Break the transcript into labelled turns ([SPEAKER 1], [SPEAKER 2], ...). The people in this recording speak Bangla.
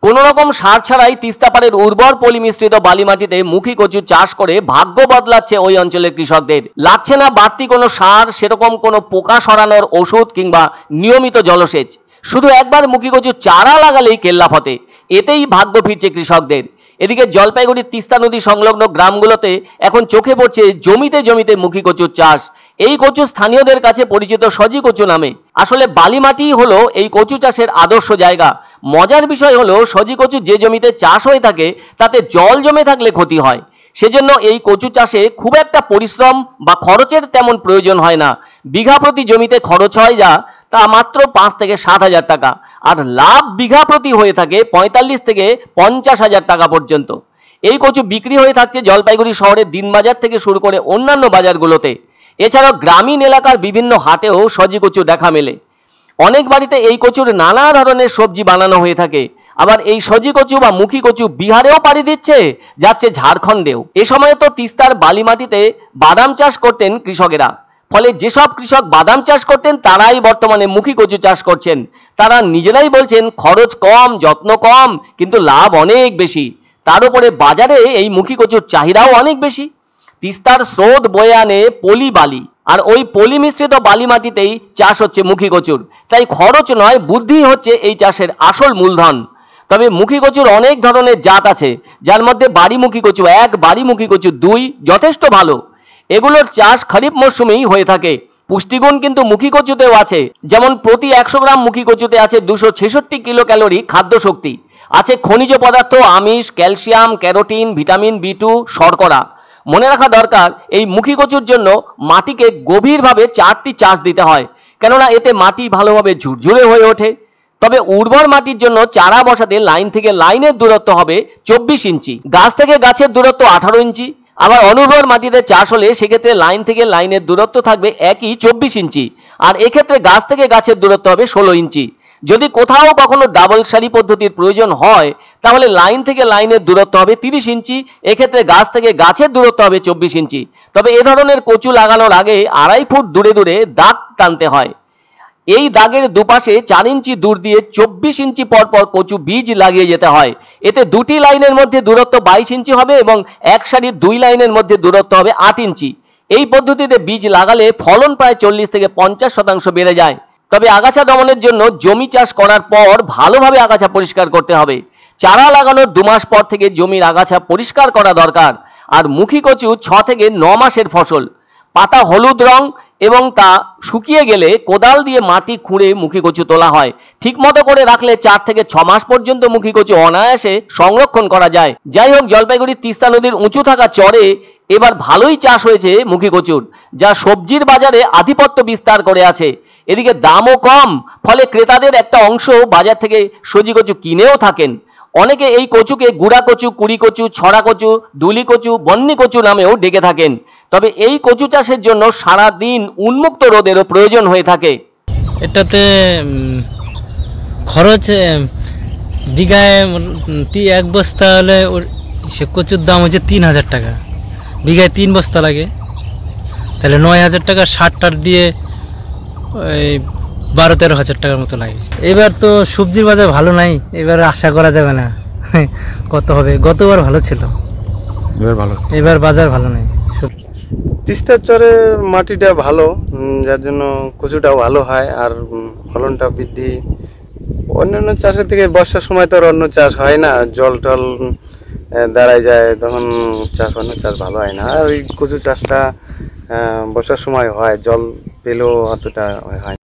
[SPEAKER 1] কোনো রকম সার ছাড়াই তিস্তাপাড়ের উর্বর পলি মিশ্রিত বালি মাটিতে মুখী কচু চাষ করে ভাগ্য বদলাচ্ছে ওই অঞ্চলের কৃষকদের। লাগছে না বাড়তি কোনো সার, সেরকম কোনো পোকা সরানোর ওষুধ কিংবা নিয়মিত জলসেচ। শুধু একবার মুখী কচু চারা লাগালেই কেল্লা ফতে, এতেই ভাগ্য ফিরছে কৃষকদের। এদিকে জলপাইগুড়ির তিস্তা নদী সংলগ্ন গ্রামগুলোতে এখন চোখে পড়ছে জমিতে জমিতে মুখী কচুর চাষ। এই কচু স্থানীয়দের কাছে পরিচিত সজি কচু নামে। আসলে বালি মাটিই হলো এই কচু চাষের আদর্শ জায়গা। মজার বিষয় হলো সজি কচু যে জমিতে চাষ হয়ে থাকে তাতে জল জমে থাকলে ক্ষতি হয়। সেজন্য এই কচু চাষে খুব একটা পরিশ্রম বা খরচের তেমন প্রয়োজন হয় না। বিঘা প্রতি জমিতে খরচ হয় যা তা মাত্র 5 থেকে 7 হাজার টাকা, আর লাভ বিঘা প্রতি হয়ে থাকে 45 থেকে 50 হাজার টাকা পর্যন্ত। এই কচু বিক্রি হয়ে থাকছে জলপাইগুড়ি শহরের দিনবাজার থেকে শুরু করে অন্যান্য বাজারগুলোতে। এছাড়াও গ্রামীণ এলাকার বিভিন্ন হাটেও সজি কচু দেখা মেলে। অনেক বাড়িতে এই কচুর নানা ধরনের সবজি বানানো হয়ে থাকে। আবার এই সজি কচু বা মুখী কচু বিহারেও পাড়ি দিচ্ছে, যাচ্ছে ঝাড়খণ্ডেও। এ সময় তো তিস্তার বালি মাটিতে বাদাম চাষ করতেন কৃষকেরা। ফলে যেসব কৃষক বাদাম চাষ করতেন তারাই বর্তমানে মুখী কচু চাষ করছেন। তারা নিজেরাই বলছেন খরচ কম, যত্ন কম, কিন্তু লাভ অনেক বেশি। তার উপরে বাজারে এই মুখী কচুর চাহিদাও অনেক বেশি। তিস্তার স্রোত বয়ে আনে পলি বালি, আর ওই পলি মিশ্রিত বালি মাটিতেই চাষ হচ্ছে মুখী কচুর। তাই খরচ নয়, বুদ্ধি হচ্ছে এই চাষের আসল মূলধন। তবে মুখী কচুর অনেক ধরনের জাত আছে, যার মধ্যে বাড়িমুখী কচু 1, বাড়িমুখী কচু 2 যথেষ্ট ভালো। এগুলোর চাষ খরিফ মরশুমেই হয়ে থাকে। পুষ্টিগুণ কিন্তু মুখী কচুতেও আছে। যেমন প্রতি 100 গ্রাম মুখী কচুতে আছে 266 কিলো ক্যালোরি খাদ্য শক্তি, আছে খনিজ পদার্থ, আমিষ, ক্যালসিয়াম, ক্যারোটিন, ভিটামিন B2, শর্করা। মনে রাখা দরকার, এই মুখী কচুর জন্য মাটিকে গভীরভাবে 4টি চাষ দিতে হয়, কেননা এতে মাটি ভালোভাবে ঝুরঝুরে হয়ে ওঠে। তবে উর্বর মাটির জন্য চারা বসাতে লাইন থেকে লাইনের দূরত্ব হবে 24 ইঞ্চি, গাছ থেকে গাছের দূরত্ব 18 ইঞ্চি। আবার অনুর্বর মাটিতে চাষ হলে সেক্ষেত্রে লাইন থেকে লাইনের দূরত্ব থাকবে একই 24 ইঞ্চি, আর এক্ষেত্রে গাছ থেকে গাছের দূরত্ব হবে 16 ইঞ্চি। যদি কোথাও কখনো ডাবল সারি পদ্ধতির প্রয়োজন হয় তাহলে লাইন থেকে লাইনের দূরত্ব হবে 30 ইঞ্চি, এক্ষেত্রে গাছ থেকে গাছের দূরত্ব হবে 24 ইঞ্চি। তবে এ ধরনের কচু লাগানোর আগে 2.5 ফুট দূরে দূরে দাগ টানতে হয়। এই দাগের দুপাশে 4 ইঞ্চি দূর দিয়ে 24 ইঞ্চি পর পর কচু বীজ লাগিয়ে যেতে হয়। এতে দুটি লাইনের মধ্যে দূরত্ব 22 ইঞ্চি হবে এবং এক সারির 2 লাইনের মধ্যে দূরত্ব হবে 8 ইঞ্চি। এই পদ্ধতিতে বীজ লাগালে ফলন প্রায় 40 থেকে 50% বেড়ে যায়। তবে আগাছা দমনের জন্য জমি চাষ করার পর ভালোভাবে আগাছা পরিষ্কার করতে হবে। চারা লাগানোর 2 মাস পর থেকে জমির আগাছা পরিষ্কার করা দরকার। আর মুখী কচু 6 থেকে 9 মাসের ফসল। পাতা হলুদ রং এবং তা শুকিয়ে গেলে কোদাল দিয়ে মাটি খুঁড়ে মুখী কচু তোলা হয়। ঠিকমতো করে রাখলে 4 থেকে 6 মাস পর্যন্ত মুখী কচু অনায়াসে সংরক্ষণ করা যায়। যাই হোক, জলপাইগুড়ির তিস্তা নদীর উঁচু থাকা চরে এবার ভালোই চাষ হয়েছে মুখী কচুর, যা সবজির বাজারে আধিপত্য বিস্তার করে আছে। এদিকে দামও কম, ফলে ক্রেতাদের একটা অংশ বাজার থেকে সজি কচু কিনেও থাকেন। অনেকে এই কচুকে গুড়া কচু, কুড়ি কচু, ছড়া কচু, দুলি কচু, বন্নি কচু নামেও ডেকে থাকেন। তবে এই কচু চাষের জন্য সারা দিন উন্মুক্ত রোদেরও প্রয়োজন হয়ে থাকে।
[SPEAKER 2] এটাতে খরচ বিঘায় 1 বস্তা হলে সে কচুর দাম হচ্ছে 3000 টাকা। বিঘায় 3 বস্তা লাগে, তাহলে 9000 টাকা। 60 দিয়ে ওই 12-13 হাজার টাকার মতো লাগে। এবার তো সবজির বাজার ভালো নাই, এবার আশা করা যাবে না কত হবে। গতবার ভালো ছিল, এবার বাজার ভালো নাই।
[SPEAKER 3] তিস্তার চরে মাটিটা ভালো, যার জন্য কচুটাও ভালো হয় আর ফলনটা বৃদ্ধি। অন্যান্য চাষের থেকে বর্ষার সময় তো আর অন্য চাষ হয় না, জল টল দাঁড়ায় যায়, তখন অন্য চাষ ভালো হয় না। আর ওই কচু চাষটা বর্ষার সময় হয়, জল পেলেও অতটা হয়।